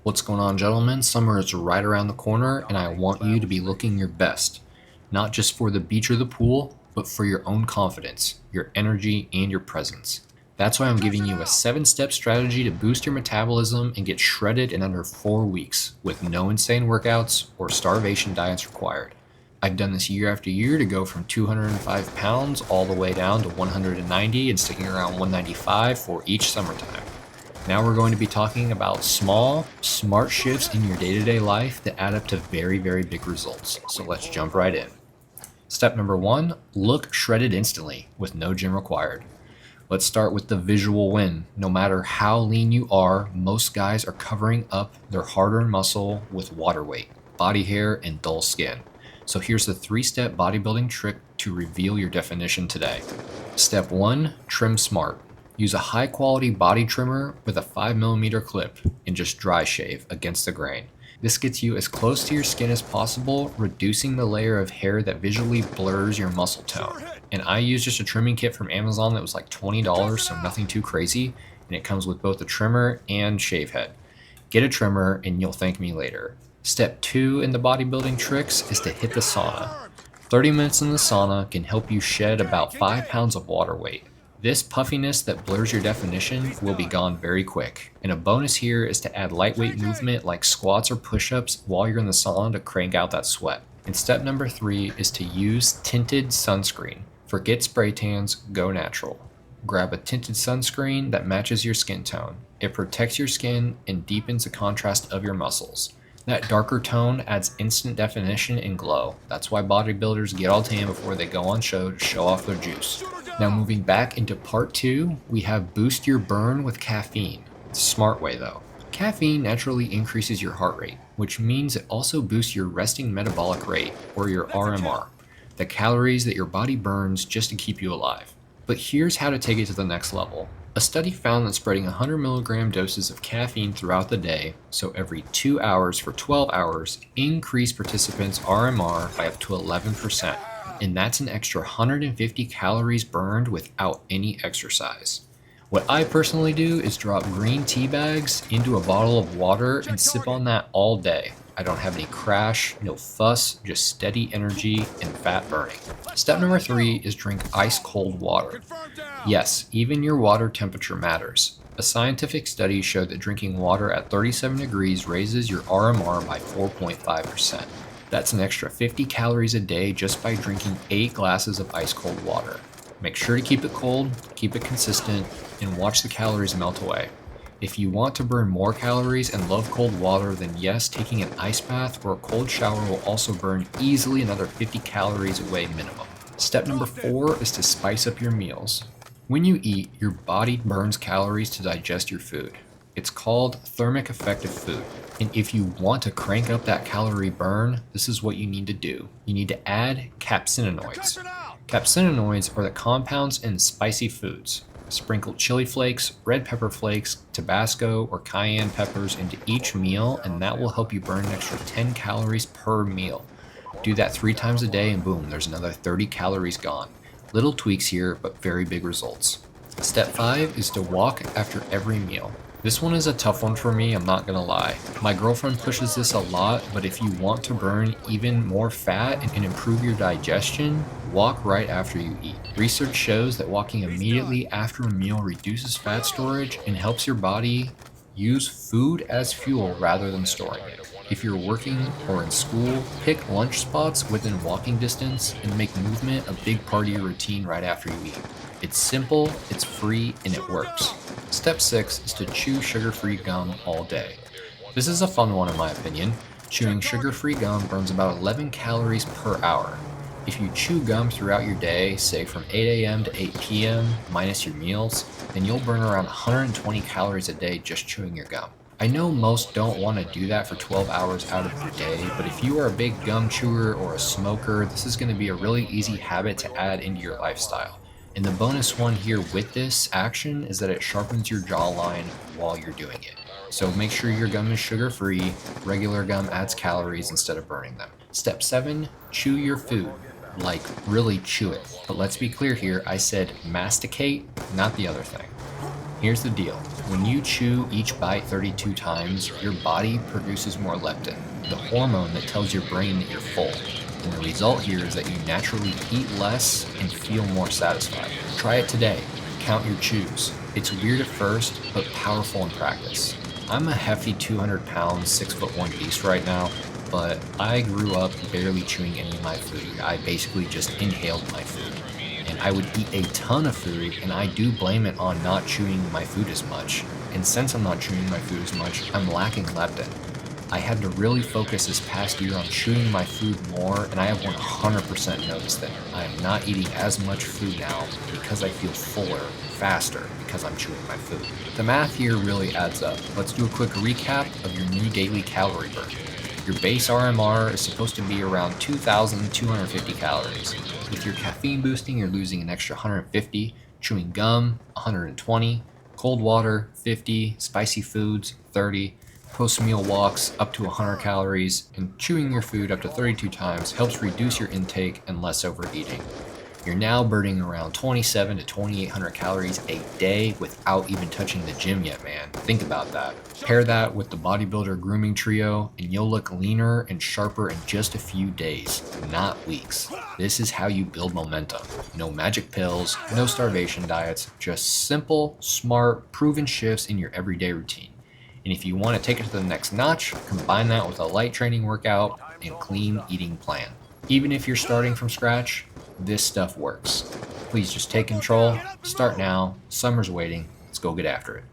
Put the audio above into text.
What's going on, gentlemen? Summer is right around the corner, and I want you to be looking your best. Not just for the beach or the pool, but for your own confidence, your energy, and your presence. That's why I'm giving you a 7-step strategy to boost your metabolism and get shredded in under 4 weeks with no insane workouts or starvation diets required. I've done this year after year to go from 205 pounds all the way down to 190 and sticking around 195 for each summertime. Now we're going to be talking about small, smart shifts in your day-to-day life that add up to very, very big results. So let's jump right in. Step number 1, look shredded instantly with no gym required. Let's start with the visual win. No matter how lean you are, most guys are covering up their hard-earned muscle with water weight, body hair, and dull skin. So here's the 3-step bodybuilding trick to reveal your definition today. Step 1, trim smart. Use a high quality body trimmer with a 5mm clip and just dry shave against the grain. This gets you as close to your skin as possible, reducing the layer of hair that visually blurs your muscle tone. And I used just a trimming kit from Amazon that was like $20, so nothing too crazy, and it comes with both a trimmer and shave head. Get a trimmer and you'll thank me later. Step 2 in the bodybuilding tricks is to hit the sauna. 30 minutes in the sauna can help you shed about 5 pounds of water weight. This puffiness that blurs your definition will be gone very quick. And a bonus here is to add lightweight movement like squats or push-ups while you're in the sauna to crank out that sweat. And step number 3 is to use tinted sunscreen. Forget spray tans, go natural. Grab a tinted sunscreen that matches your skin tone. It protects your skin and deepens the contrast of your muscles. That darker tone adds instant definition and glow. That's why bodybuilders get all tan before they go on show to show off their juice. Now moving back into part 2, we have boost your burn with caffeine. It's a smart way though. Caffeine naturally increases your heart rate, which means it also boosts your resting metabolic rate, or your RMR, the calories that your body burns just to keep you alive. But here's how to take it to the next level. A study found that spreading 100mg doses of caffeine throughout the day, so every 2 hours for 12 hours, increased participants' RMR by up to 11%. And that's an extra 150 calories burned without any exercise. What I personally do is drop green tea bags into a bottle of water and sip on that all day. I don't have any crash, no fuss, just steady energy and fat burning. Step number 3 is drink ice cold water. Yes, even your water temperature matters. A scientific study showed that drinking water at 37 degrees raises your RMR by 4.5%. That's an extra 50 calories a day just by drinking 8 glasses of ice cold water. Make sure to keep it cold, keep it consistent, and watch the calories melt away. If you want to burn more calories and love cold water, then yes, taking an ice bath or a cold shower will also burn easily another 50 calories away minimum. Step number 4 is to spice up your meals. When you eat, your body burns calories to digest your food. It's called thermic effect of food. And if you want to crank up that calorie burn, this is what you need to do. You need to add capsaicinoids. Capsaicinoids are the compounds in spicy foods. Sprinkle chili flakes, red pepper flakes, Tabasco, or cayenne peppers into each meal, and that will help you burn an extra 10 calories per meal. Do that 3 times a day and boom, there's another 30 calories gone. Little tweaks here, but very big results. Step 5 is to walk after every meal. This one is a tough one for me, I'm not gonna lie. My girlfriend pushes this a lot, but if you want to burn even more fat and improve your digestion, walk right after you eat. Research shows that walking immediately after a meal reduces fat storage and helps your body use food as fuel rather than storing it. If you're working or in school, pick lunch spots within walking distance and make movement a big part of your routine right after you eat. It's simple, it's free, and it works. Step 6 is to chew sugar-free gum all day. This is a fun one in my opinion. Chewing sugar-free gum burns about 11 calories per hour. If you chew gum throughout your day, say from 8 a.m. to 8 p.m. minus your meals, then you'll burn around 120 calories a day just chewing your gum. I know most don't want to do that for 12 hours out of your day, but if you are a big gum chewer or a smoker, this is going to be a really easy habit to add into your lifestyle. And the bonus one here with this action is that it sharpens your jawline while you're doing it. So make sure your gum is sugar-free. Regular gum adds calories instead of burning them. Step 7, chew your food. Like, really chew it. But let's be clear here, I said masticate, not the other thing. Here's the deal. When you chew each bite 32 times, your body produces more leptin, the hormone that tells your brain that you're full. And the result here is that you naturally eat less and feel more satisfied. Try it today. Count your chews. It's weird at first, but powerful in practice. I'm a hefty 200 pound, 6'1" beast right now, but I grew up barely chewing any of my food. I basically just inhaled my food. And I would eat a ton of food, and I do blame it on not chewing my food as much. And since I'm not chewing my food as much, I'm lacking leptin. I had to really focus this past year on chewing my food more, and I have 100% noticed that I am not eating as much food now because I feel fuller, faster, because I'm chewing my food. The math here really adds up. Let's do a quick recap of your new daily calorie burn. Your base RMR is supposed to be around 2,250 calories. With your caffeine boosting, you're losing an extra 150, chewing gum, 120, cold water, 50, spicy foods, 30, post-meal walks up to 100 calories, and chewing your food up to 32 times helps reduce your intake and less overeating. You're now burning around 27 to 2,800 calories a day without even touching the gym yet, man. Think about that. Pair that with the bodybuilder grooming trio, and you'll look leaner and sharper in just a few days, not weeks. This is how you build momentum. No magic pills, no starvation diets, just simple, smart, proven shifts in your everyday routine. And if you want to take it to the next notch, combine that with a light training workout and clean eating plan. Even if you're starting from scratch, this stuff works. Please just take control, start now, summer's waiting, let's go get after it.